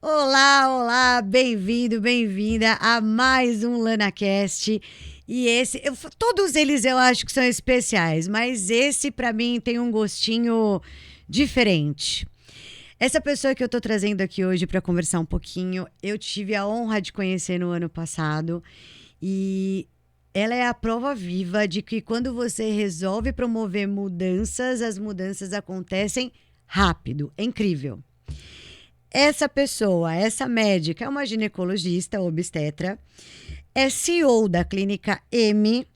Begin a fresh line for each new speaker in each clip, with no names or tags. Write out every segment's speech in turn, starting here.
Olá, olá, bem-vindo, bem-vinda a mais um LanaCast. E todos eles eu acho que são especiais, mas esse pra mim tem um gostinho diferente. Essa pessoa que eu tô trazendo aqui hoje pra conversar um pouquinho, eu tive a honra de conhecer no ano passado e ela é a prova viva de que quando você resolve promover mudanças, as mudanças acontecem rápido. É incrível. Essa pessoa, essa médica, é uma ginecologista obstetra, é CEO da clínica M.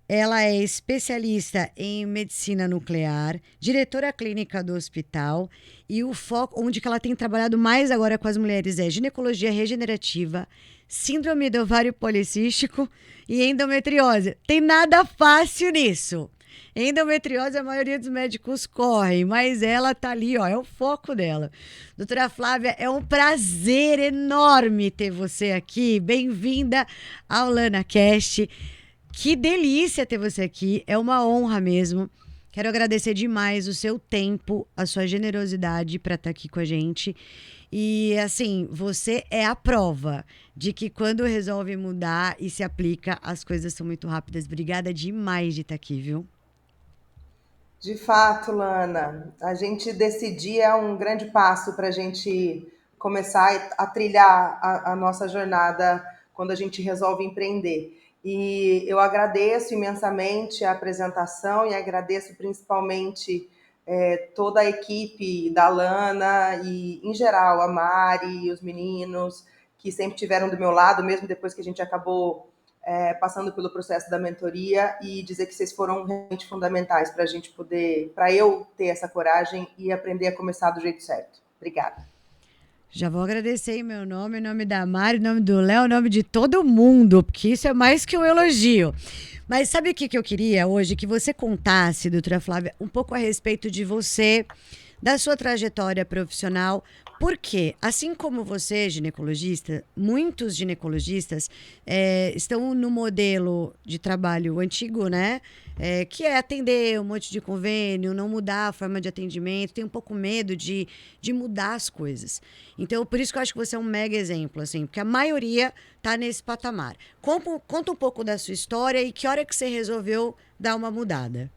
Ela é especialista em medicina nuclear, diretora clínica do hospital e o foco onde que ela tem trabalhado mais agora com as mulheres é ginecologia regenerativa, síndrome do ovário policístico e endometriose. Tem nada fácil nisso. Endometriose a maioria dos médicos corre, mas ela tá ali, ó, é o foco dela. Doutora Flávia, é um prazer enorme ter você aqui. Bem-vinda ao LanaCast. Que delícia ter você aqui, é uma honra mesmo. Quero agradecer demais o seu tempo, a sua generosidade para estar aqui com a gente. E assim, você é a prova de que quando resolve mudar e se aplica, as coisas são muito rápidas. Obrigada demais de estar aqui, viu?
De fato, Lana, a gente decidir é um grande passo para a gente começar a trilhar a nossa jornada quando a gente resolve empreender. E eu agradeço imensamente a apresentação e agradeço principalmente toda a equipe da Lana e, em geral, a Mari e os meninos que sempre tiveram do meu lado, mesmo depois que a gente acabou passando pelo processo da mentoria, e dizer que vocês foram realmente fundamentais para a gente poder, para eu ter essa coragem e aprender a começar do jeito certo. Obrigada.
Já vou agradecer em meu nome, em nome da Mari, em nome do Léo, em nome de todo mundo, porque isso é mais que um elogio. Mas sabe o que eu queria hoje? Que você contasse, doutora Flávia, um pouco a respeito de você, da sua trajetória profissional, porque, assim como você, ginecologista, muitos ginecologistas estão no modelo de trabalho antigo, né? Que é atender um monte de convênio, não mudar a forma de atendimento, tem um pouco medo de mudar as coisas. Então, por isso que eu acho que você é um mega exemplo, assim, porque a maioria tá nesse patamar. Conta um pouco da sua história e que hora que você resolveu dar uma mudada.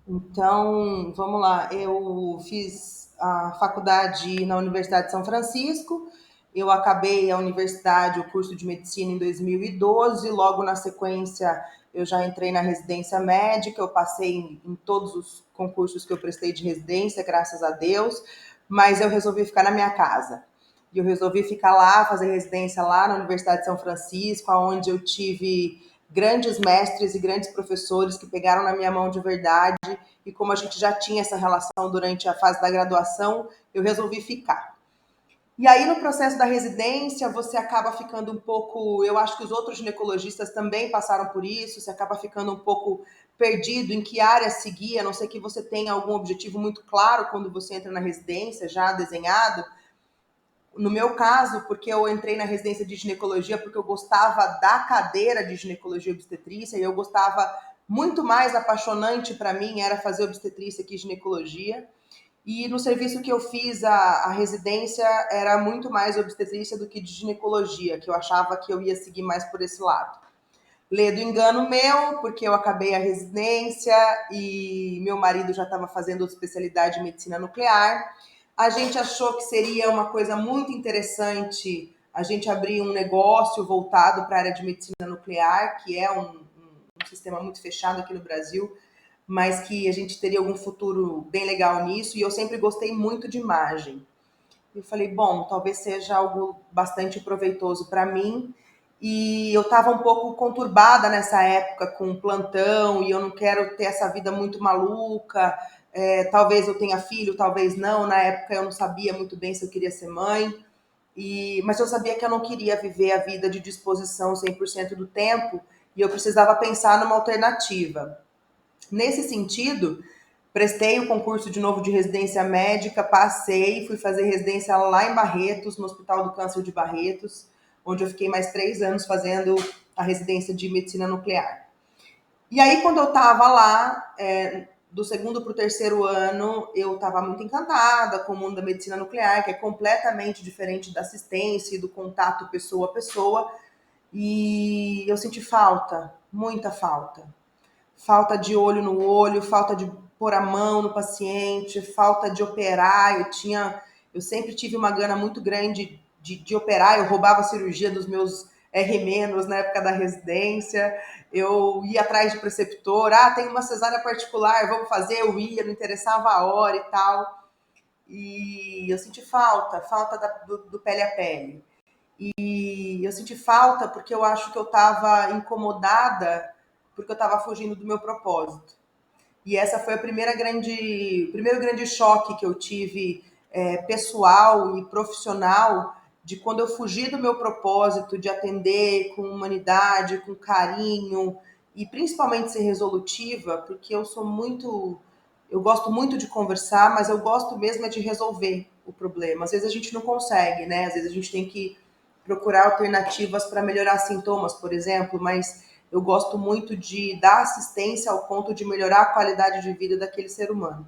Então, vamos lá. Eu fiz a faculdade na Universidade de São Francisco. Eu acabei a universidade, o curso de medicina em 2012. Logo na sequência, eu já entrei na residência médica. Eu passei em todos os concursos que eu prestei de residência, graças a Deus. Mas eu resolvi ficar na minha casa. E eu resolvi ficar lá, fazer residência lá na Universidade de São Francisco, onde eu tive grandes mestres e grandes professores que pegaram na minha mão de verdade, e como a gente já tinha essa relação durante a fase da graduação, eu resolvi ficar. E aí, no processo da residência, você acaba ficando um pouco. Eu acho que os outros ginecologistas também passaram por isso, você acaba ficando um pouco perdido em que área seguir, a não ser que você tenha algum objetivo muito claro quando você entra na residência, já desenhado. No meu caso, porque eu entrei na residência de ginecologia porque eu gostava da cadeira de ginecologia e obstetrícia, e eu gostava muito mais, apaixonante para mim era fazer obstetrícia que ginecologia. E no serviço que eu fiz, a residência era muito mais obstetrícia do que de ginecologia, que eu achava que eu ia seguir mais por esse lado. Lê do engano meu, porque eu acabei a residência e meu marido já estava fazendo outra especialidade em medicina nuclear. A gente achou que seria uma coisa muito interessante a gente abrir um negócio voltado para a área de medicina nuclear, que é um sistema muito fechado aqui no Brasil, mas que a gente teria algum futuro bem legal nisso. E eu sempre gostei muito de imagem. Eu falei, bom, talvez seja algo bastante proveitoso para mim. E eu estava um pouco conturbada nessa época com plantão, e eu não quero ter essa vida muito maluca. Talvez eu tenha filho, talvez não. Na época eu não sabia muito bem se eu queria ser mãe. Mas eu sabia que eu não queria viver a vida de disposição 100% do tempo, e eu precisava pensar numa alternativa. Nesse sentido, prestei o concurso de novo de residência médica, passei, fui fazer residência lá em Barretos, no Hospital do Câncer de Barretos, onde eu fiquei mais 3 anos fazendo a residência de medicina nuclear. E aí, quando eu estava lá, do segundo para o terceiro ano, eu estava muito encantada com o mundo da medicina nuclear, que é completamente diferente da assistência e do contato pessoa a pessoa. E eu senti falta, muita falta. Falta de olho no olho, falta de pôr a mão no paciente, falta de operar. Eu sempre tive uma gana muito grande de operar. Eu roubava a cirurgia dos meus R- na época da residência. Eu ia atrás de preceptor. Ah, tem uma cesárea particular, vamos fazer. Eu ia, não interessava a hora e tal. E eu senti falta do pele a pele. E eu senti falta porque eu acho que eu estava incomodada, porque eu estava fugindo do meu propósito. E essa foi o primeiro grande choque que eu tive, pessoal e profissional, de quando eu fugi do meu propósito de atender com humanidade, com carinho e principalmente ser resolutiva, porque eu gosto muito de conversar, mas eu gosto mesmo é de resolver o problema. Às vezes a gente não consegue, né? Às vezes a gente tem que procurar alternativas para melhorar sintomas, por exemplo, mas eu gosto muito de dar assistência ao ponto de melhorar a qualidade de vida daquele ser humano.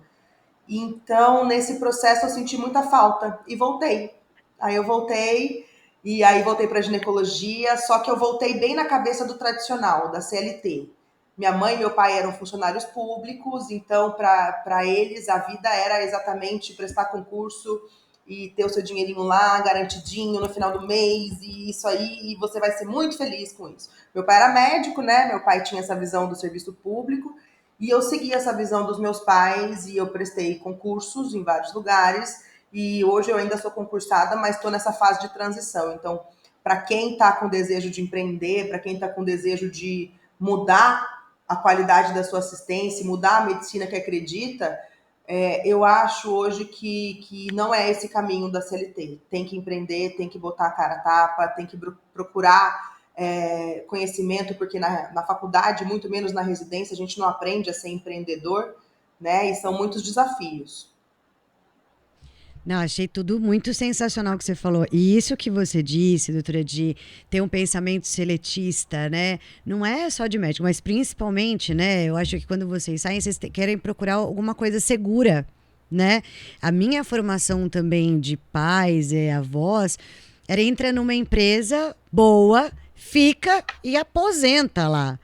Então, nesse processo, eu senti muita falta e voltei. Aí eu voltei, e aí voltei para a ginecologia, só que eu voltei bem na cabeça do tradicional, da CLT. Minha mãe e meu pai eram funcionários públicos, então para eles a vida era exatamente prestar concurso e ter o seu dinheirinho lá, garantidinho no final do mês, e isso aí, e você vai ser muito feliz com isso. Meu pai era médico, né? Meu pai tinha essa visão do serviço público, e eu segui essa visão dos meus pais e eu prestei concursos em vários lugares. E hoje eu ainda sou concursada, mas estou nessa fase de transição. Então, para quem está com desejo de empreender, para quem está com desejo de mudar a qualidade da sua assistência, mudar a medicina que acredita, eu acho hoje que não é esse caminho da CLT. Tem que empreender, tem que botar a cara a tapa, tem que procurar conhecimento, porque na faculdade, muito menos na residência, a gente não aprende a ser empreendedor, né? E são muitos desafios.
Não, achei tudo muito sensacional que você falou. E isso que você disse, doutora, de ter um pensamento seletista, né? Não é só de médico, mas principalmente, né? Eu acho que quando vocês saem, vocês querem procurar alguma coisa segura, né? A minha formação também de pais e avós era entra numa empresa boa, fica e aposenta lá.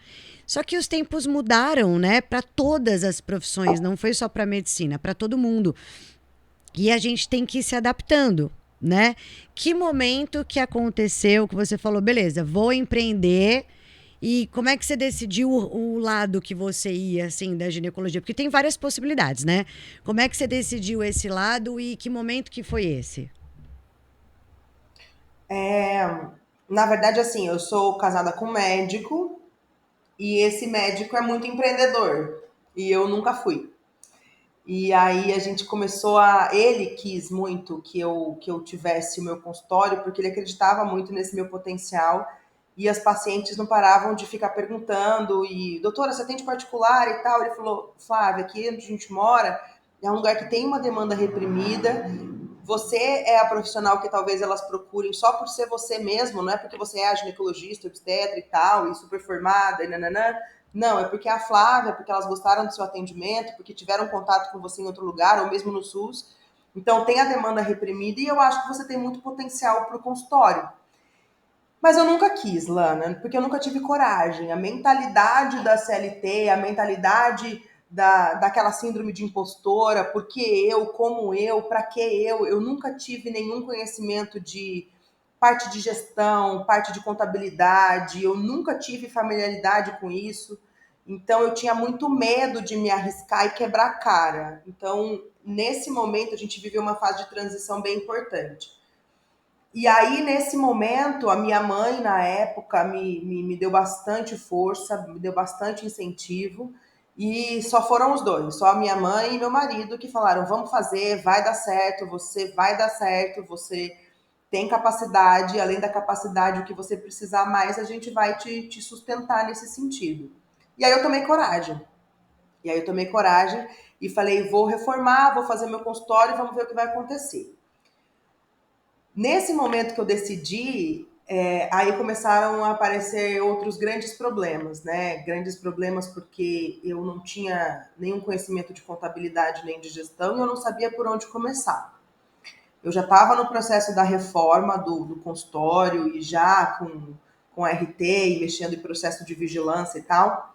Só que os tempos mudaram, né? Para todas as profissões, não foi só para medicina, para todo mundo. E a gente tem que ir se adaptando, né? Que momento que aconteceu que você falou, beleza, vou empreender. E como é que você decidiu o lado que você ia, assim, da ginecologia? Porque tem várias possibilidades, né? Como é que você decidiu esse lado e que momento que foi esse?
Na verdade, assim, eu sou casada com um médico e esse médico é muito empreendedor e eu nunca fui. E aí a gente começou a. Ele quis muito que eu tivesse o meu consultório, porque ele acreditava muito nesse meu potencial. E as pacientes não paravam de ficar perguntando. E, doutora, você atende particular e tal? Ele falou, Flávia, aqui onde a gente mora é um lugar que tem uma demanda reprimida. Você é a profissional que talvez elas procurem só por ser você mesmo, não é porque você é a ginecologista, obstetra e tal, e super formada, e nananã. Não, é porque a Flávia, porque elas gostaram do seu atendimento, porque tiveram contato com você em outro lugar, ou mesmo no SUS. Então tem a demanda reprimida e eu acho que você tem muito potencial para o consultório. Mas eu nunca quis, Lana, porque eu nunca tive coragem. A mentalidade da CLT, a mentalidade daquela síndrome de impostora, porque eu, como eu, para que eu nunca tive nenhum conhecimento de parte de gestão, parte de contabilidade, eu nunca tive familiaridade com isso. Então eu tinha muito medo de me arriscar e quebrar a cara. Então, nesse momento, a gente viveu uma fase de transição bem importante. E aí, nesse momento, a minha mãe, na época, me deu bastante força, me deu bastante incentivo. E só foram os dois, só a minha mãe e meu marido, que falaram: vamos fazer, vai dar certo, você vai dar certo, você tem capacidade, além da capacidade, o que você precisar mais, a gente vai te sustentar nesse sentido. E aí eu tomei coragem. E aí eu tomei coragem e falei: vou reformar, vou fazer meu consultório e vamos ver o que vai acontecer. Nesse momento que eu decidi, Aí começaram a aparecer outros grandes problemas, né? Grandes problemas porque eu não tinha nenhum conhecimento de contabilidade nem de gestão e eu não sabia por onde começar. Eu já estava no processo da reforma do consultório e já com RT e mexendo em processo de vigilância e tal.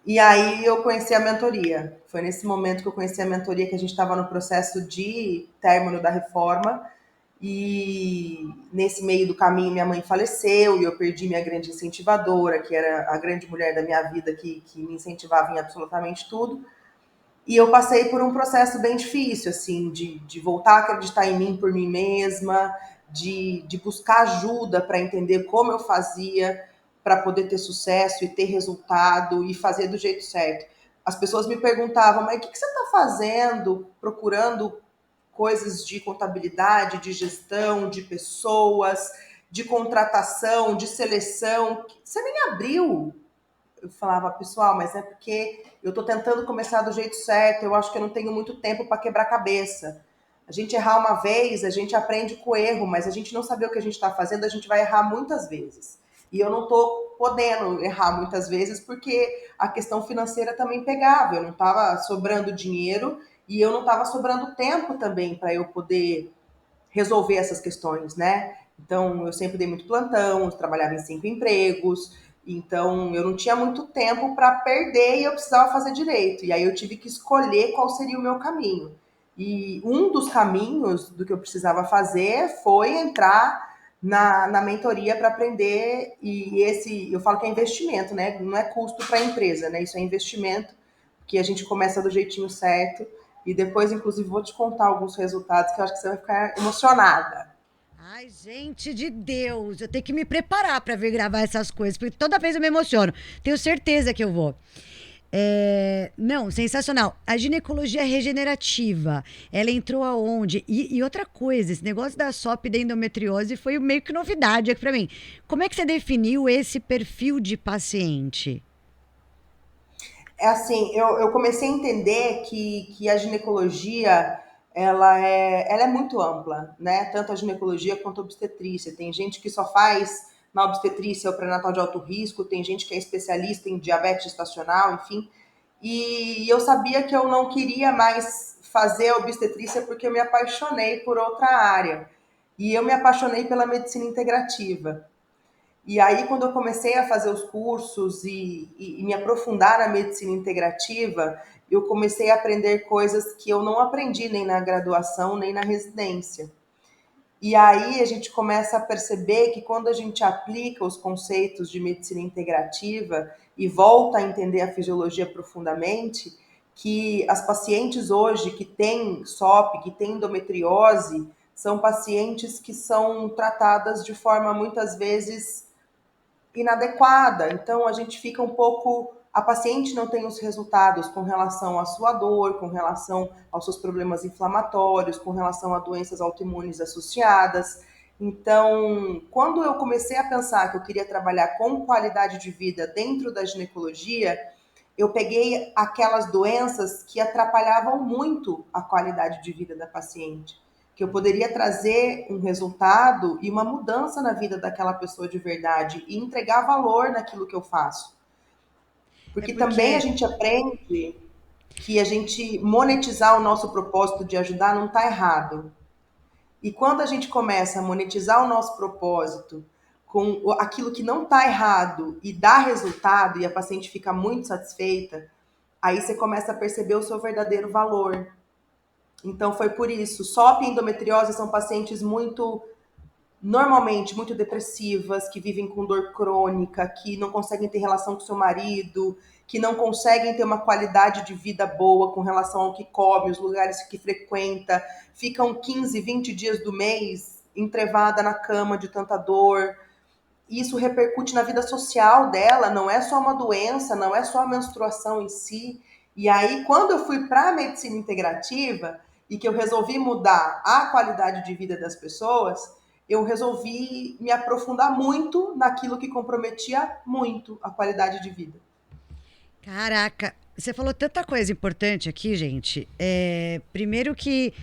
E aí eu conheci a mentoria. Foi nesse momento que eu conheci a mentoria que a gente estava no processo de término da reforma. E nesse meio do caminho minha mãe faleceu e eu perdi minha grande incentivadora, que era a grande mulher da minha vida que me incentivava em absolutamente tudo. E eu passei por um processo bem difícil, assim, de voltar a acreditar em mim por mim mesma, de buscar ajuda para entender como eu fazia para poder ter sucesso e ter resultado e fazer do jeito certo. As pessoas me perguntavam, mas o que você está fazendo, procurando coisas de contabilidade, de gestão, de pessoas, de contratação, de seleção? Você nem abriu. Eu falava, pessoal, mas é porque eu estou tentando começar do jeito certo, eu acho que eu não tenho muito tempo para quebrar cabeça. A gente errar uma vez, a gente aprende com o erro, mas a gente não saber o que a gente está fazendo, a gente vai errar muitas vezes. E eu não estou podendo errar muitas vezes porque a questão financeira também pegava. Eu não estava sobrando dinheiro e eu não estava sobrando tempo também para eu poder resolver essas questões, né? Então, eu sempre dei muito plantão, eu trabalhava em 5 empregos, então eu não tinha muito tempo para perder e eu precisava fazer direito. E aí eu tive que escolher qual seria o meu caminho. E um dos caminhos do que eu precisava fazer foi entrar na mentoria para aprender. E esse, eu falo que é investimento, né? Não é custo para a empresa, né? Isso é investimento, que a gente começa do jeitinho certo. E depois, inclusive, vou te contar alguns resultados que eu acho que você vai ficar emocionada.
Ai, gente de Deus, eu tenho que me preparar para vir gravar essas coisas, porque toda vez eu me emociono. Tenho certeza que eu vou. Não, sensacional. A ginecologia regenerativa, ela entrou aonde? E outra coisa, esse negócio da SOP da endometriose foi meio que novidade aqui para mim. Como é que você definiu esse perfil de paciente?
É assim, eu comecei a entender que a ginecologia ela é muito ampla, né? Tanto a ginecologia quanto a obstetrícia. Tem gente que só faz na obstetrícia o pré-natal de alto risco, tem gente que é especialista em diabetes gestacional, enfim. E eu sabia que eu não queria mais fazer a obstetrícia porque eu me apaixonei por outra área. E eu me apaixonei pela medicina integrativa. E aí, quando eu comecei a fazer os cursos e me aprofundar na medicina integrativa, eu comecei a aprender coisas que eu não aprendi nem na graduação, nem na residência. E aí a gente começa a perceber que quando a gente aplica os conceitos de medicina integrativa e volta a entender a fisiologia profundamente, que as pacientes hoje que têm SOP, que têm endometriose, são pacientes que são tratadas de forma muitas vezes inadequada. Então a gente fica um pouco. A paciente não tem os resultados com relação à sua dor, com relação aos seus problemas inflamatórios, com relação a doenças autoimunes associadas. Então, quando eu comecei a pensar que eu queria trabalhar com qualidade de vida dentro da ginecologia, eu peguei aquelas doenças que atrapalhavam muito a qualidade de vida da paciente, que eu poderia trazer um resultado e uma mudança na vida daquela pessoa de verdade e entregar valor naquilo que eu faço.
É
Porque também a
porque
gente aprende que a gente monetizar o nosso propósito de ajudar não está errado. E quando a gente começa a monetizar o nosso propósito com aquilo que não está errado e dá resultado e a paciente fica muito satisfeita, aí você começa a perceber o seu verdadeiro valor. Então foi por isso. SOP e endometriose são pacientes normalmente muito depressivas, que vivem com dor crônica, que não conseguem ter relação com seu marido, que não conseguem ter uma qualidade de vida boa com relação ao que come, os lugares que frequenta, ficam 15, 20 dias do mês entrevada na cama de tanta dor. Isso repercute na vida social dela, não é só uma doença, não é só a menstruação em si. E aí, quando eu fui para a medicina integrativa e que eu resolvi mudar a qualidade de vida das pessoas, eu resolvi me aprofundar muito naquilo que comprometia muito a qualidade de vida.
Caraca, você falou tanta coisa importante aqui, gente. Primeiro que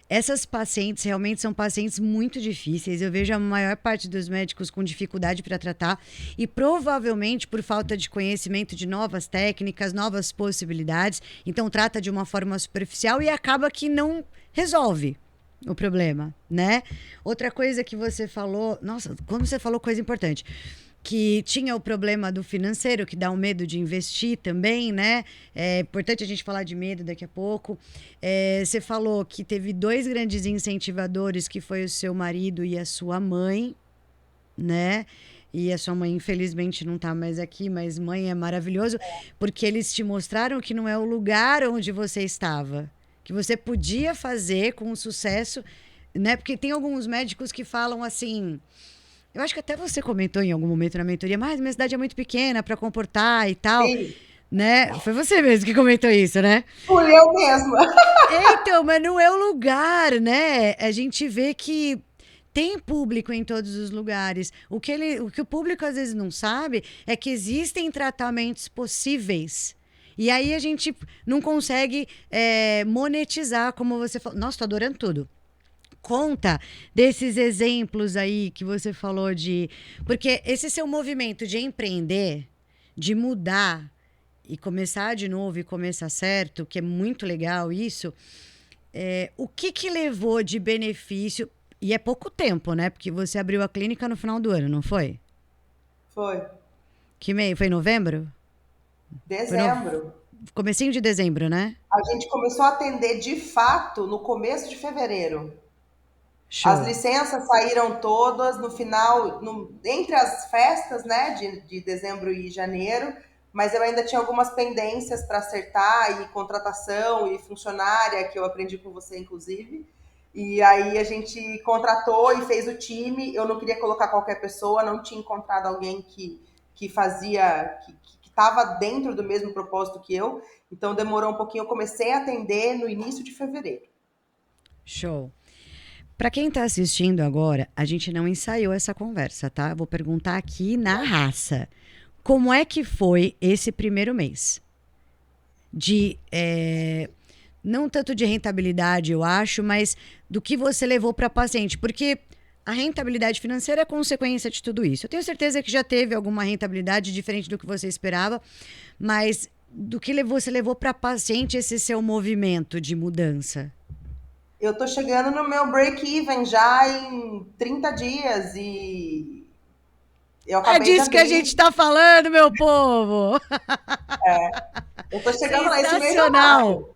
Essas pacientes realmente são pacientes muito difíceis. Eu vejo a maior parte dos médicos com dificuldade para tratar e provavelmente por falta de conhecimento de novas técnicas, novas possibilidades. Então trata de uma forma superficial e acaba que não resolve o problema, né? Outra coisa que você falou, nossa, como você falou coisa importante, que tinha o problema do financeiro, que dá um medo de investir também, né? É importante a gente falar de medo daqui a pouco. Você falou que teve 2 grandes incentivadores, que foi o seu marido e a sua mãe, né? E a sua mãe, infelizmente, não está mais aqui, mas mãe é maravilhoso, porque eles te mostraram que não é o lugar onde você estava, que você podia fazer com sucesso, né? Porque tem alguns médicos que falam assim... Eu acho que até você comentou em algum momento na mentoria, mas minha cidade é muito pequena para comportar e tal,
Sim,
né? Foi você mesmo que comentou isso, né?
fui eu mesma.
Então, mas não é o lugar, né? A gente vê que tem público em todos os lugares. O que o público às vezes não sabe é que existem tratamentos possíveis. E aí a gente não consegue monetizar, como você falou. Nossa, tô adorando tudo. Conta desses exemplos aí que você falou de... Porque esse seu movimento de empreender, de mudar e começar de novo e começar certo, que é muito legal isso, o que levou de benefício... E é pouco tempo, né? Porque você abriu a clínica no final do ano, não foi?
Foi.
Que meio? Foi em novembro? Foi
Dezembro.
comecinho de dezembro, né?
A gente começou a atender de fato no começo de fevereiro. As
Show.
licenças saíram todas no final, entre as festas, né, de dezembro e janeiro, mas eu ainda tinha algumas pendências para acertar, e contratação e funcionária, que eu aprendi com você, inclusive. E aí a gente contratou e fez o time. Eu não queria colocar qualquer pessoa, não tinha encontrado alguém que fazia, que estava dentro do mesmo propósito que eu. Então demorou um pouquinho. Eu comecei a atender no início de fevereiro.
Show. Para quem está assistindo agora, a gente não ensaiou essa conversa, tá? Vou perguntar aqui na raça. Como é que foi esse primeiro mês? Não tanto de rentabilidade, eu acho, mas do que você levou para paciente. Porque a rentabilidade financeira é consequência de tudo isso. Eu tenho certeza que já teve alguma rentabilidade diferente do que você esperava, mas do que você levou para paciente esse seu movimento de mudança?
Eu tô chegando no meu break-even já em 30 dias e eu
É
acabei de
disso que a gente
abrir.
está falando, meu povo!
Eu tô chegando lá, esse mês eu
Sensacional!
bato.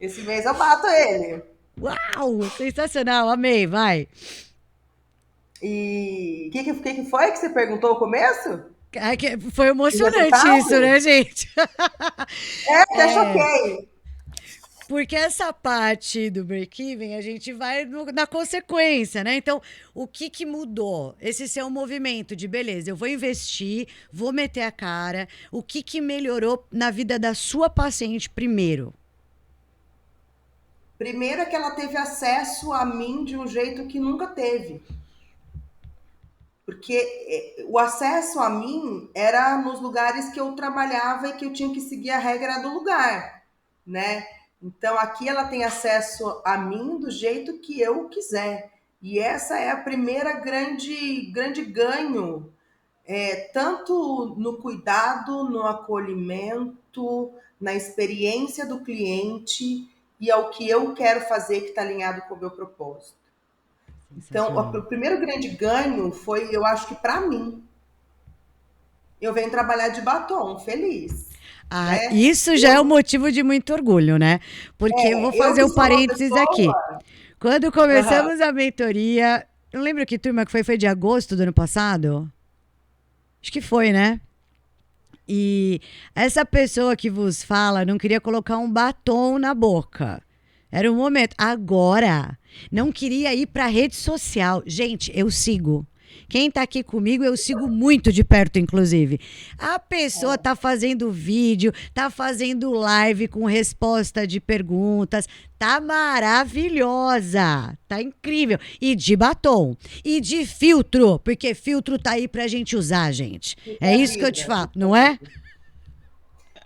Esse mês eu bato ele.
Uau! Sensacional! Amei, vai!
E o que foi que você perguntou no começo?
Foi
O
emocionante isso,
resultado?
né, gente?
Até choquei.
Porque essa parte do break-even, a gente vai na consequência, né? Então, o que mudou? Esse seu movimento de, beleza, eu vou investir, vou meter a cara. O que melhorou na vida da sua paciente primeiro?
Primeiro é que ela teve acesso a mim de um jeito que nunca teve. Porque o acesso a mim era nos lugares que eu trabalhava e que eu tinha que seguir a regra do lugar, né? Então aqui ela tem acesso a mim do jeito que eu quiser. E essa é a primeira grande ganho, tanto no cuidado, no acolhimento, na experiência do cliente e ao que eu quero fazer que está alinhado com o meu propósito. Então,
Sensacional.
o primeiro grande ganho foi, eu acho que para mim, eu venho trabalhar de batom, feliz,
Ah,
né?
isso já é um motivo de muito orgulho, né? Porque eu vou
Eu
fazer
que
um
sou uma
parênteses aqui.
pessoa.
Quando
Aham.
começamos a mentoria, eu lembro que turma que foi, foi de agosto do ano passado? Acho que foi, né? E essa pessoa que vos fala não queria colocar um batom na boca. Era um momento. Agora, não queria ir para rede social. Gente, eu sigo. Quem tá aqui comigo, eu sigo muito de perto, inclusive. A pessoa tá fazendo vídeo, tá fazendo live com resposta de perguntas. Tá maravilhosa. Tá incrível. E de batom. E de filtro, porque filtro tá aí pra gente usar, gente. É
É
isso que eu te
vida.
falo, não é?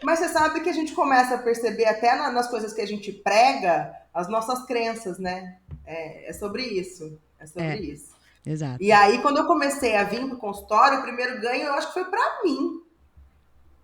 Mas você sabe que a gente começa a perceber até nas coisas que a gente prega as nossas crenças, né? É sobre isso. É sobre
É,
isso. E
exato.
aí, quando eu comecei a vir para o consultório, o primeiro ganho eu acho que foi para mim.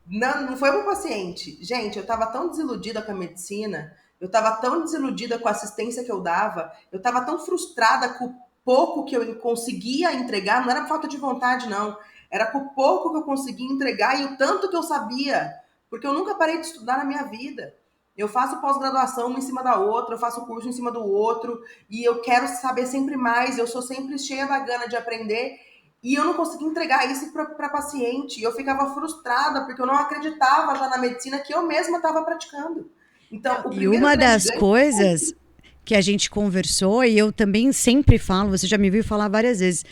Não foi para o paciente. Gente, eu estava tão desiludida com a medicina, eu estava tão desiludida com a assistência que eu dava, eu estava tão frustrada com o pouco que eu conseguia entregar, não era por falta de vontade, não. Era com o pouco que eu conseguia entregar e o tanto que eu sabia, porque eu nunca parei de estudar na minha vida. Eu faço pós-graduação uma em cima da outra, eu faço curso em cima do outro, e eu quero saber sempre mais, eu sou sempre cheia da gana de aprender, e eu não conseguia entregar isso para paciente. E eu ficava frustrada, porque eu não acreditava já na medicina que eu mesma estava praticando. Então,
Não,
o
e
primeiro
uma
grande
das
ganho.
coisas que a gente conversou, e eu também sempre falo, você já me viu falar várias vezes,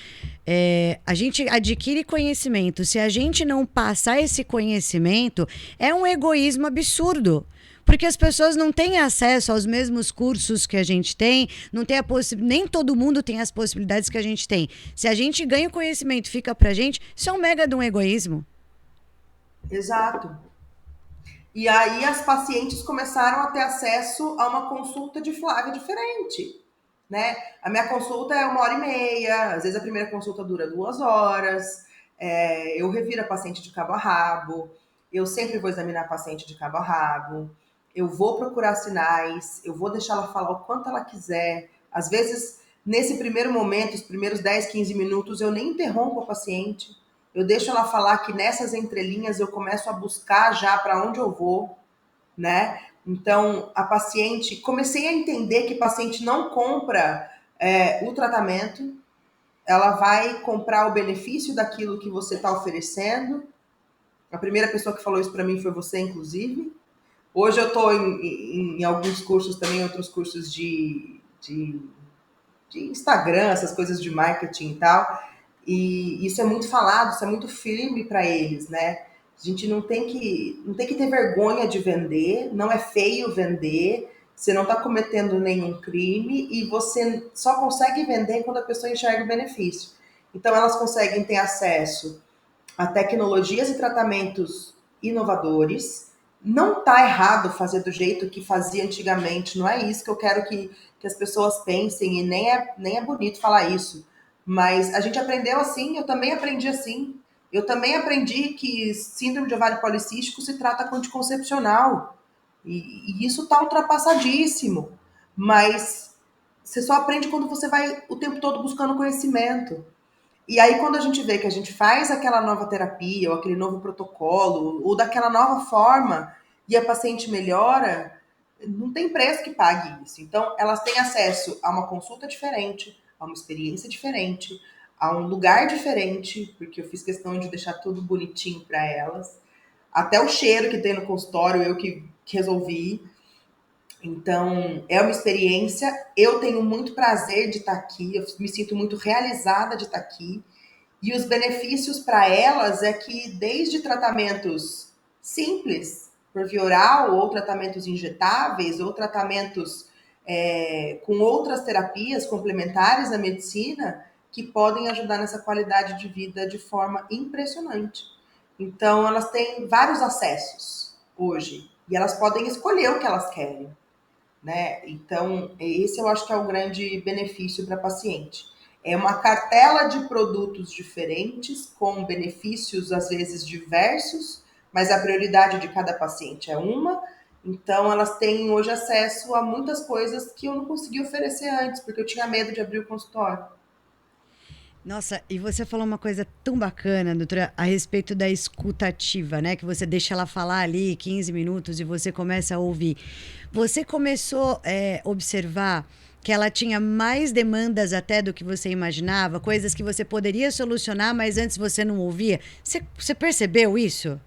a gente adquire conhecimento. Se a gente não passar esse conhecimento, é um egoísmo absurdo. Porque as pessoas não têm acesso aos mesmos cursos que a gente tem, não tem nem todo mundo tem as possibilidades que a gente tem. Se a gente ganha o conhecimento e fica pra gente, isso é um mega de um egoísmo.
Exato. E aí as pacientes começaram a ter acesso a uma consulta de Flávia diferente. Né? A minha consulta é 1h30, às vezes a primeira consulta dura 2 horas. Eu reviro a paciente de cabo a rabo, eu sempre vou examinar a paciente de cabo a rabo, eu vou procurar sinais, eu vou deixar ela falar o quanto ela quiser. Às vezes, nesse primeiro momento, os primeiros 10, 15 minutos, eu nem interrompo a paciente. Eu deixo ela falar que nessas entrelinhas eu começo a buscar já para onde eu vou, né? Então, a paciente, comecei a entender que a paciente não compra o tratamento, ela vai comprar o benefício daquilo que você está oferecendo. A primeira pessoa que falou isso para mim foi você, inclusive. Hoje eu estou em alguns cursos também, outros cursos de Instagram, essas coisas de marketing e tal. E isso é muito falado, isso é muito firme para eles, né? A gente não tem que ter vergonha de vender, não é feio vender, você não está cometendo nenhum crime e você só consegue vender quando a pessoa enxerga o benefício. Então elas conseguem ter acesso a tecnologias e tratamentos inovadores. Não está errado fazer do jeito que fazia antigamente, não é isso que eu quero que as pessoas pensem, e nem é bonito falar isso. Mas a gente aprendeu assim, eu também aprendi assim. Eu também aprendi que síndrome de ovário policístico se trata com anticoncepcional. E isso está ultrapassadíssimo. Mas você só aprende quando você vai o tempo todo buscando conhecimento. E aí, quando a gente vê que a gente faz aquela nova terapia, ou aquele novo protocolo, ou daquela nova forma, e a paciente melhora, não tem preço que pague isso. Então, elas têm acesso a uma consulta diferente, a uma experiência diferente, a um lugar diferente, porque eu fiz questão de deixar tudo bonitinho para elas. Até o cheiro que tem no consultório, eu que resolvi. Então, é uma experiência. Eu tenho muito prazer de estar aqui, eu me sinto muito realizada de estar aqui. E os benefícios para elas é que, desde tratamentos simples, por via oral, ou tratamentos injetáveis, ou tratamentos com outras terapias complementares à medicina, que podem ajudar nessa qualidade de vida de forma impressionante. Então, elas têm vários acessos hoje, e elas podem escolher o que elas querem, né? Então, esse eu acho que é o grande benefício para a paciente. É uma cartela de produtos diferentes, com benefícios às vezes diversos, mas a prioridade de cada paciente é uma. Então, elas têm hoje acesso a muitas coisas que eu não conseguia oferecer antes, porque eu tinha medo de abrir o consultório.
Nossa, e você falou uma coisa tão bacana, doutora, a respeito da escutativa, né? Que você deixa ela falar ali 15 minutos e você começa a ouvir. Você começou a observar que ela tinha mais demandas até do que você imaginava, coisas que você poderia solucionar, mas antes você não ouvia. Você percebeu isso?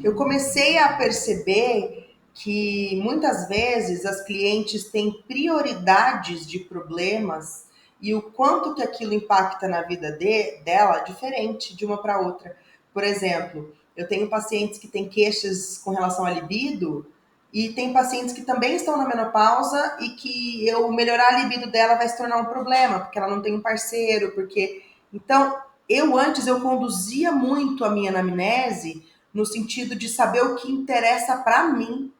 Eu comecei a perceber que muitas vezes as clientes têm prioridades de problemas e o quanto que aquilo impacta na vida dela diferente de uma para outra. Por exemplo, eu tenho pacientes que têm queixas com relação à libido e tem pacientes que também estão na menopausa e que eu melhorar a libido dela vai se tornar um problema, porque ela não tem um parceiro, porque então eu conduzia muito a minha anamnese no sentido de saber o que interessa para mim.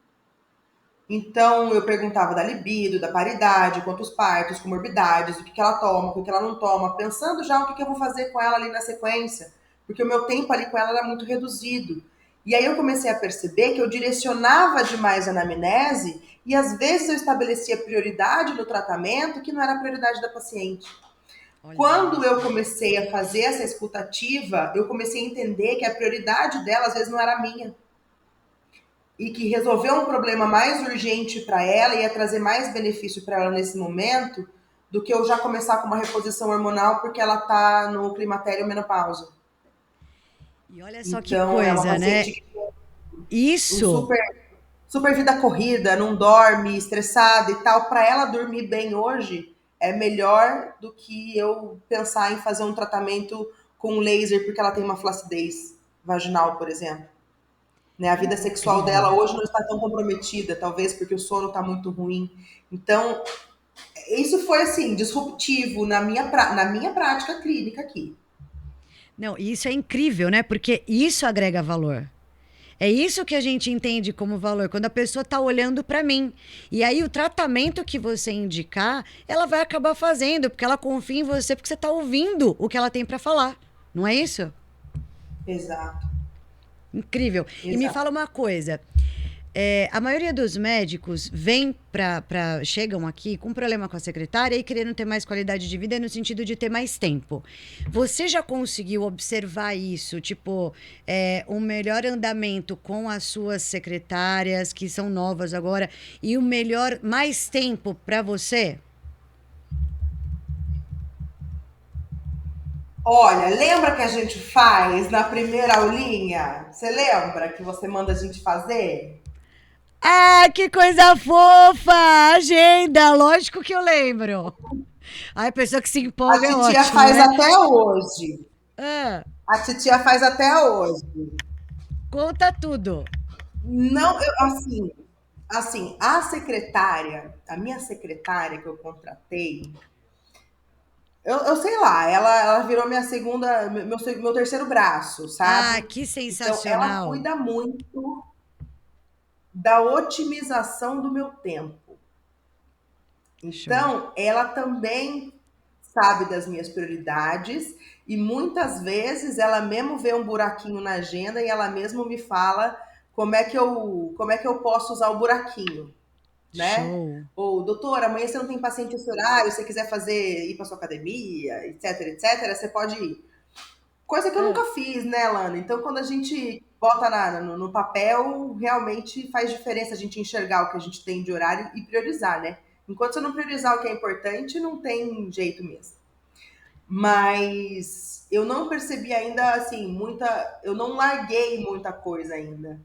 Então, eu perguntava da libido, da paridade, quantos partos, comorbidades, o que ela toma, o que ela não toma, pensando já o que eu vou fazer com ela ali na sequência, porque o meu tempo ali com ela era muito reduzido. E aí eu comecei a perceber que eu direcionava demais a anamnese e às vezes eu estabelecia prioridade no tratamento que não era a prioridade da paciente.
Olha
Quando eu
isso.
comecei a fazer essa escutativa, eu comecei a entender que a prioridade dela às vezes não era a minha e que resolver um problema mais urgente para ela ia trazer mais benefício para ela nesse momento do que eu já começar com uma reposição hormonal porque ela está no climatério menopausa.
E olha só que
Então, é uma
coisa, né?
paciente que tem um
Isso.
super vida corrida, não dorme, estressada e tal. Para ela dormir bem hoje é melhor do que eu pensar em fazer um tratamento com laser porque ela tem uma flacidez vaginal, por exemplo. Né? A vida sexual
Incrível.
dela hoje não está tão comprometida, talvez porque o sono está muito ruim. Então, isso foi assim, disruptivo na minha prática clínica aqui.
Não, e isso é incrível, né? Porque isso agrega valor. É isso que a gente entende como valor, quando a pessoa está olhando para mim. E aí o tratamento que você indicar, ela vai acabar fazendo, porque ela confia em você, porque você está ouvindo o que ela tem para falar. Não é isso?
Exato,
Incrível. E me
exato.
fala uma coisa. A maioria dos médicos chegam aqui com problema com a secretária e querendo ter mais qualidade de vida no sentido de ter mais tempo. Você já conseguiu observar isso? Tipo, um melhor andamento com as suas secretárias, que são novas agora, e o melhor, mais tempo para você?
Olha, lembra que a gente faz na primeira aulinha? Você lembra que você manda a gente fazer?
Ah, que coisa fofa! Agenda, lógico que eu lembro. Ai, a pessoa que se
A
empolga é
titia
ótimo,
faz
né?
até hoje.
Ah,
A titia faz até hoje.
conta tudo.
Não, assim, a minha secretária que eu contratei, eu sei lá, ela virou minha segunda, meu terceiro braço,
Ah,
sabe?
que
Então, ela
sensacional.
cuida muito da otimização do meu tempo.
Show.
Então, ela também sabe das minhas prioridades e muitas vezes ela mesmo vê um buraquinho na agenda e ela mesmo me fala como é que eu posso usar o buraquinho, né?
Show.
Ou, doutor, amanhã você não tem paciente esse horário, se você quiser ir para sua academia, etc, etc, você pode ir. Coisa que eu
Ah,
nunca fiz, né, Lana? Então, quando a gente bota no papel, realmente faz diferença a gente enxergar o que a gente tem de horário e priorizar, né? Enquanto você não priorizar o que é importante, não tem jeito mesmo. Mas eu não percebi ainda, assim, eu não larguei muita coisa ainda.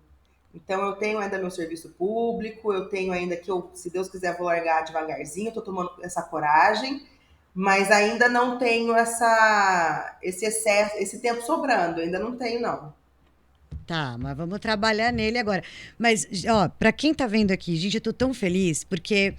Então, eu tenho ainda meu serviço público, eu tenho ainda que eu, se Deus quiser, vou largar devagarzinho, estou tomando essa coragem, mas ainda não tenho esse excesso, esse tempo sobrando, ainda não tenho, não.
tá, mas vamos trabalhar nele agora. Mas, ó, para quem tá vendo aqui, gente, eu tô tão feliz porque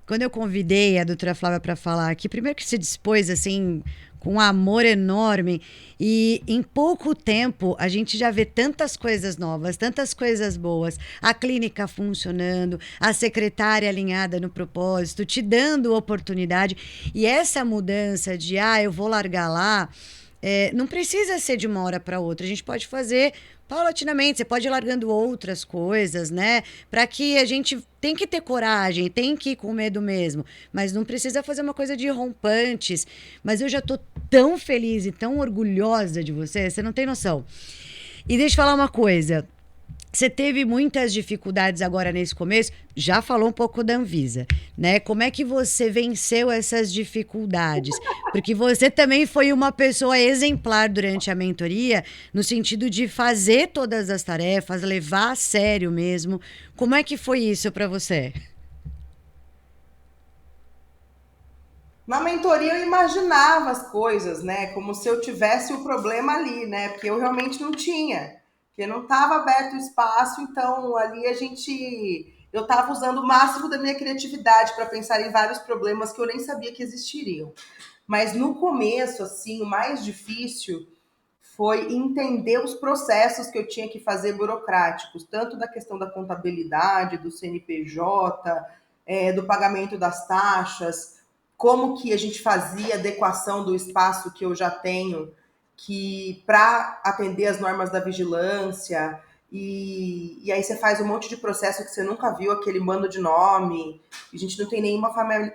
quando eu convidei a doutora Flávia para falar aqui, primeiro que se dispôs assim com um amor enorme e em pouco tempo a gente já vê tantas coisas novas, tantas coisas boas, a clínica funcionando, a secretária alinhada no propósito, te dando oportunidade e essa mudança de eu vou largar lá, não precisa ser de uma hora para outra. A gente pode fazer paulatinamente. Você pode ir largando outras coisas, né? Para que a gente tem que ter coragem, tem que ir com medo mesmo. Mas não precisa fazer uma coisa de rompantes. Mas eu já tô tão feliz e tão orgulhosa de você não tem noção. E deixa eu falar uma coisa. Você teve muitas dificuldades agora nesse começo, já falou um pouco da Anvisa, né? Como é que você venceu essas dificuldades? Porque você também foi uma pessoa exemplar durante a mentoria, no sentido de fazer todas as tarefas, levar a sério mesmo. Como é que foi isso para você?
Na mentoria eu imaginava as coisas, né? Como se eu tivesse o problema ali, né? Porque eu realmente não tinha. Porque não estava aberto o espaço, então ali a gente. Eu estava usando o máximo da minha criatividade para pensar em vários problemas que eu nem sabia que existiriam. Mas no começo, assim, o mais difícil foi entender os processos que eu tinha que fazer burocráticos, tanto da questão da contabilidade, do CNPJ, do pagamento das taxas, como que a gente fazia adequação do espaço que eu já tenho, que para atender as normas da vigilância, e aí você faz um monte de processo que você nunca viu, aquele bando de nome, a gente não tem nenhuma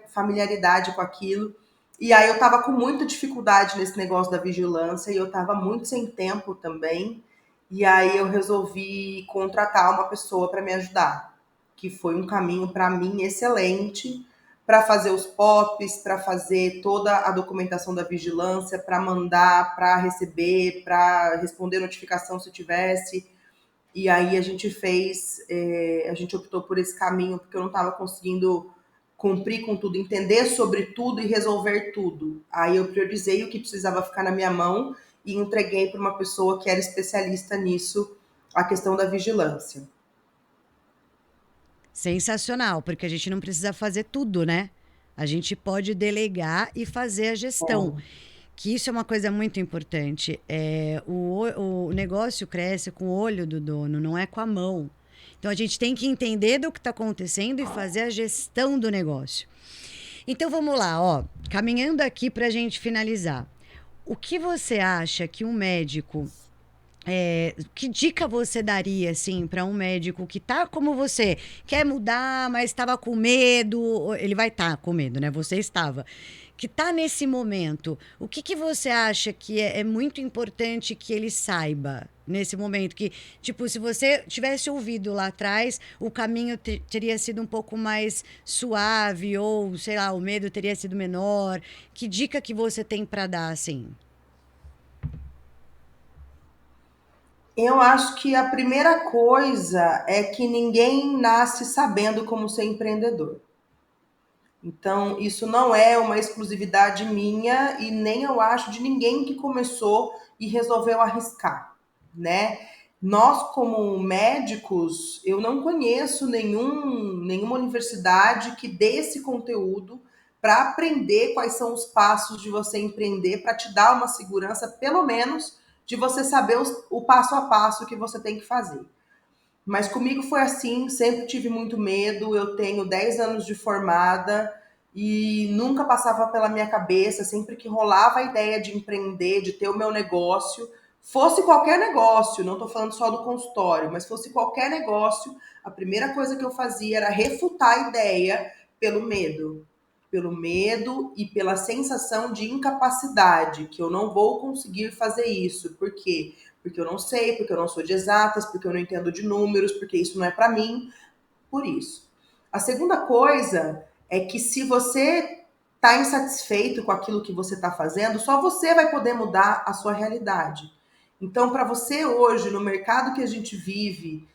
familiaridade com aquilo. E aí eu estava com muita dificuldade nesse negócio da vigilância e eu estava muito sem tempo também. E aí eu resolvi contratar uma pessoa para me ajudar, que foi um caminho para mim excelente para fazer os POPs, para fazer toda a documentação da vigilância, para mandar, para receber, para responder notificação se tivesse. E aí a gente fez, a gente optou por esse caminho porque eu não estava conseguindo cumprir com tudo, entender sobre tudo e resolver tudo. Aí eu priorizei o que precisava ficar na minha mão e entreguei para uma pessoa que era especialista nisso, a questão da vigilância.
Sensacional, porque a gente não precisa fazer tudo, né? A gente pode delegar e fazer a gestão.
Bom,
Que isso é uma coisa muito importante. O negócio cresce com o olho do dono, não é com a mão. Então a gente tem que entender do que está acontecendo e fazer a gestão do negócio. Então vamos lá, ó, caminhando aqui para a gente finalizar. O que você acha que um médico que dica você daria, assim, para um médico que tá como você, quer mudar, mas estava com medo? Ele vai estar com medo, né? Você estava. Que tá nesse momento. O que você acha que é muito importante que ele saiba nesse momento? Que, tipo, se você tivesse ouvido lá atrás, o caminho teria sido um pouco mais suave, ou, sei lá, o medo teria sido menor. Que dica que você tem para dar, assim?
eu acho que a primeira coisa é que ninguém nasce sabendo como ser empreendedor. Então, isso não é uma exclusividade minha e nem eu acho de ninguém que começou e resolveu arriscar, né? Nós, como médicos, eu não conheço nenhuma universidade que dê esse conteúdo para aprender quais são os passos de você empreender, para te dar uma segurança, pelo menos, de você saber o passo a passo que você tem que fazer. Mas comigo foi assim, sempre tive muito medo. Eu tenho 10 anos de formada e nunca passava pela minha cabeça, sempre que rolava a ideia de empreender, de ter o meu negócio, fosse qualquer negócio, não estou falando só do consultório, mas fosse qualquer negócio, a primeira coisa que eu fazia era refutar a ideia pelo medo. Pelo medo e pela sensação de incapacidade, que eu não vou conseguir fazer isso. Por quê? Porque eu não sei, porque eu não sou de exatas, porque eu não entendo de números, porque isso não é para mim, por isso. A segunda coisa é que se você está insatisfeito com aquilo que você está fazendo, só você vai poder mudar a sua realidade. Então, para você hoje, no mercado que a gente vive,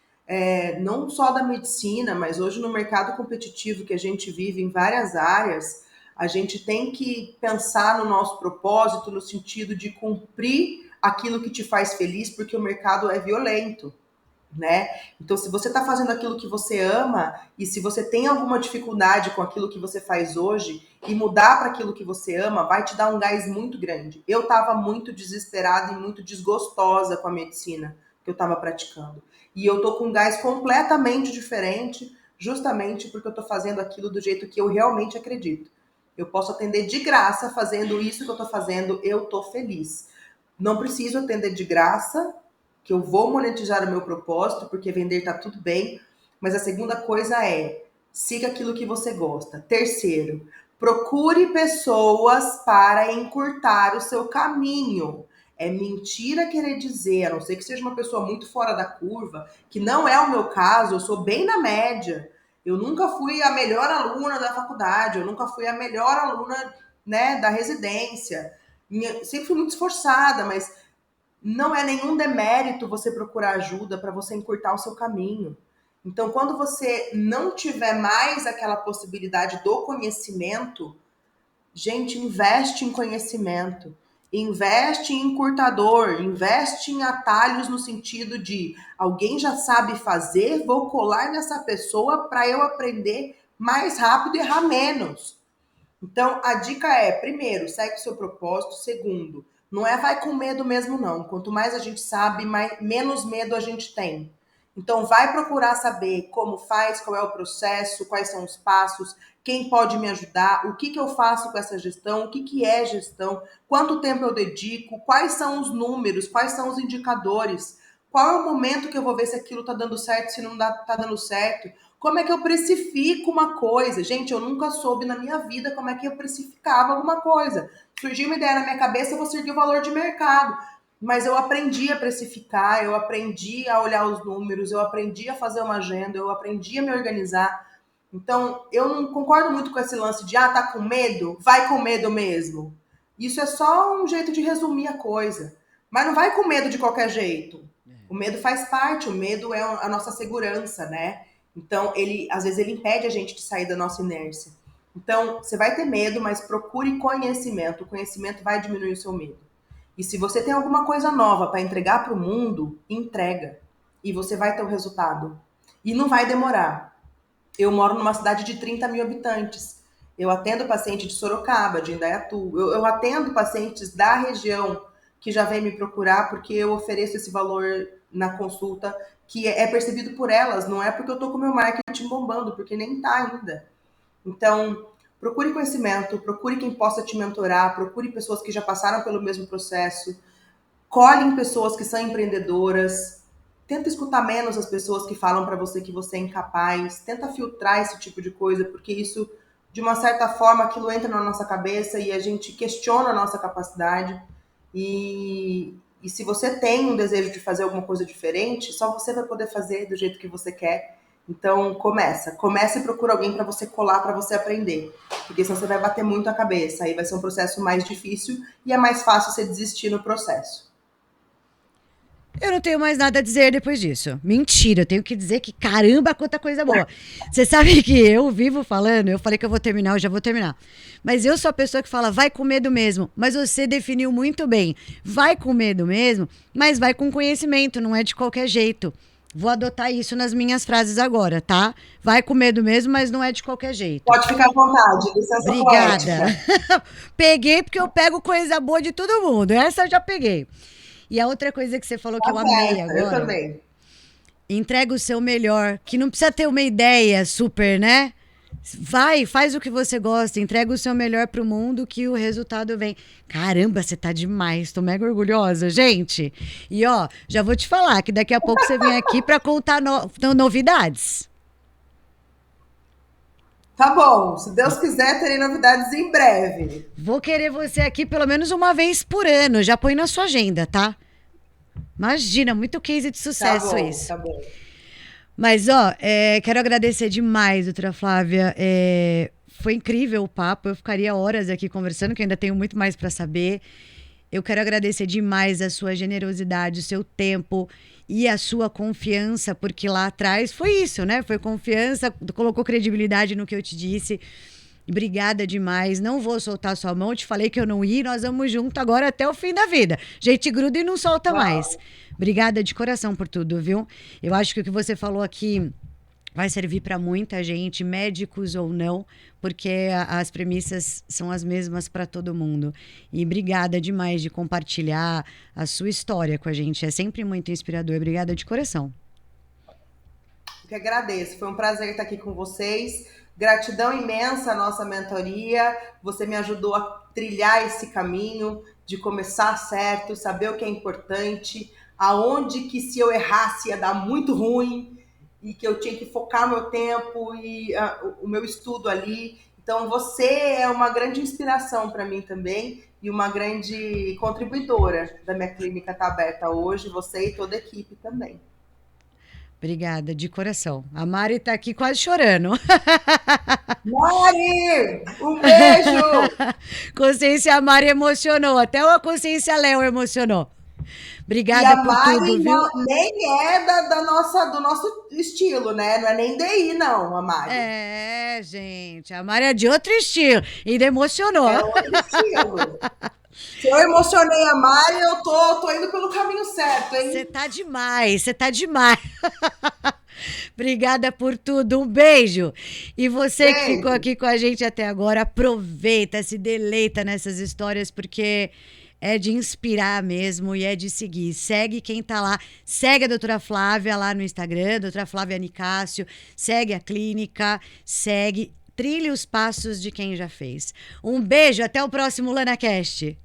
não só da medicina, mas hoje no mercado competitivo que a gente vive em várias áreas, a gente tem que pensar no nosso propósito, no sentido de cumprir aquilo que te faz feliz, porque o mercado é violento, né? Então, se você está fazendo aquilo que você ama e se você tem alguma dificuldade com aquilo que você faz hoje e mudar para aquilo que você ama, vai te dar um gás muito grande. Eu estava muito desesperada e muito desgostosa com a medicina que eu estava praticando. E eu tô com um gás completamente diferente, justamente porque eu estou fazendo aquilo do jeito que eu realmente acredito. Eu posso atender de graça fazendo isso que eu estou fazendo, eu tô feliz. Não preciso atender de graça, que eu vou monetizar o meu propósito, porque vender tá tudo bem. Mas a segunda coisa é, siga aquilo que você gosta. Terceiro, procure pessoas para encurtar o seu caminho. É mentira querer dizer, a não ser que seja uma pessoa muito fora da curva, que não é o meu caso, eu sou bem na média. Eu nunca fui a melhor aluna da faculdade, eu nunca fui a melhor aluna, né, da residência. Sempre fui muito esforçada, mas não é nenhum demérito você procurar ajuda para você encurtar o seu caminho. Então, quando você não tiver mais aquela possibilidade do conhecimento, gente, investe em conhecimento. Investe em encurtador, investe em atalhos no sentido de alguém já sabe fazer, vou colar nessa pessoa para eu aprender mais rápido e errar menos. Então, a dica é, primeiro, segue o seu propósito. Segundo, Não é vai com medo mesmo, não. Quanto mais a gente sabe, menos medo a gente tem. Então, vai procurar saber como faz, qual é o processo, quais são os passos, quem pode me ajudar, o que eu faço com essa gestão, o que é gestão, quanto tempo eu dedico, quais são os números, quais são os indicadores, qual é o momento que eu vou ver se aquilo está dando certo, se não está dando certo, como é que eu precifico uma coisa. Gente, eu nunca soube na minha vida como é que eu precificava alguma coisa. Surgiu uma ideia na minha cabeça, eu vou seguir o valor de mercado. Mas eu aprendi a precificar, eu aprendi a olhar os números, eu aprendi a fazer uma agenda, eu aprendi a me organizar. Então, eu não concordo muito com esse lance de, tá com medo? Vai com medo mesmo. Isso é só um jeito de resumir a coisa. Mas não vai com medo de qualquer jeito. O medo faz parte, o medo é a nossa segurança, né? Então, às vezes ele impede a gente de sair da nossa inércia. Então, você vai ter medo, mas procure conhecimento. O conhecimento vai diminuir o seu medo. E se você tem alguma coisa nova para entregar para o mundo, entrega. E você vai ter o resultado. E não vai demorar. Eu moro numa cidade de 30 mil habitantes. Eu atendo paciente de Sorocaba, de Indaiatu. Eu atendo pacientes da região que já vem me procurar porque eu ofereço esse valor na consulta que é percebido por elas. Não é porque eu estou com o meu marketing bombando, porque nem está ainda. Então, procure conhecimento, procure quem possa te mentorar, procure pessoas que já passaram pelo mesmo processo, colhe em pessoas que são empreendedoras, tenta escutar menos as pessoas que falam para você que você é incapaz, tenta filtrar esse tipo de coisa, porque isso, de uma certa forma, aquilo entra na nossa cabeça e a gente questiona a nossa capacidade. E se você tem um desejo de fazer alguma coisa diferente, só você vai poder fazer do jeito que você quer. Então, comece e procura alguém para você colar, para você aprender. Porque senão você vai bater muito a cabeça, aí vai ser um processo mais difícil e é mais fácil você desistir no processo.
Eu não tenho mais nada a dizer depois disso. Mentira, eu tenho que dizer que caramba, quanta coisa boa. Você sabe que eu vivo falando, eu falei que eu vou terminar, eu já vou terminar. Mas eu sou a pessoa que fala, vai com medo mesmo. Mas você definiu muito bem. Vai com medo mesmo, mas vai com conhecimento, não é de qualquer jeito. Vou adotar isso nas minhas frases agora, tá? Vai com medo mesmo, mas não é de qualquer jeito.
Pode ficar à vontade, licença
Obrigada. Peguei porque eu pego coisa boa de todo mundo. Essa eu já peguei. E a outra coisa que você falou que eu amei agora.
Eu também.
Entrega o seu melhor, que não precisa ter uma ideia super, né? Vai, faz o que você gosta, entrega o seu melhor pro mundo que o resultado vem. Caramba, você tá demais, tô mega orgulhosa, gente. E ó, já vou te falar que daqui a pouco você vem aqui pra contar novidades.
Tá bom, se Deus quiser, terei novidades em breve.
Vou querer você aqui pelo menos uma vez por ano, já põe na sua agenda, tá? Imagina, muito case de sucesso
tá bom,
isso.
Tá bom.
Mas, ó, quero agradecer demais, doutora Flávia. Foi incrível o papo, eu ficaria horas aqui conversando, que ainda tenho muito mais para saber. Eu quero agradecer demais a sua generosidade, o seu tempo e a sua confiança, porque lá atrás foi isso, né? Foi confiança, colocou credibilidade no que eu te disse. Obrigada demais, não vou soltar sua mão, te falei que eu não ia, nós vamos junto agora até o fim da vida. Gente gruda e não solta mais. Obrigada de coração por tudo, viu? Eu acho que o que você falou aqui vai servir para muita gente, médicos ou não, porque as premissas são as mesmas para todo mundo. E obrigada demais de compartilhar a sua história com a gente, é sempre muito inspirador. Obrigada de coração.
Eu que agradeço, foi um prazer estar aqui com vocês. Gratidão imensa à nossa mentoria. Você me ajudou a trilhar esse caminho de começar certo, saber o que é importante, aonde que se eu errasse ia dar muito ruim e que eu tinha que focar meu tempo e o meu estudo ali. Então, você é uma grande inspiração para mim também e uma grande contribuidora da minha clínica Tá Aberta hoje, você e toda a equipe também.
Obrigada, de coração. A Mari tá aqui quase chorando.
Mari, um beijo!
Consciência a Mari emocionou, até a consciência Léo emocionou. Obrigada por tudo, viu?
Nem é do nosso estilo, né? Não é nem DI, não, a Mari.
Gente, a Mari é de outro estilo, ainda emocionou.
É outro estilo. Se eu emocionei a Mari, eu tô indo pelo caminho certo, hein?
Você tá demais. Obrigada por tudo, um beijo. E você que ficou aqui com a gente até agora, aproveita, se deleita nessas histórias, porque é de inspirar mesmo e é de seguir. Segue quem tá lá, segue a doutora Flávia lá no Instagram, doutora Flávia Nicásio, segue a clínica, segue, trilhe os passos de quem já fez. Um beijo, até o próximo LanaCast.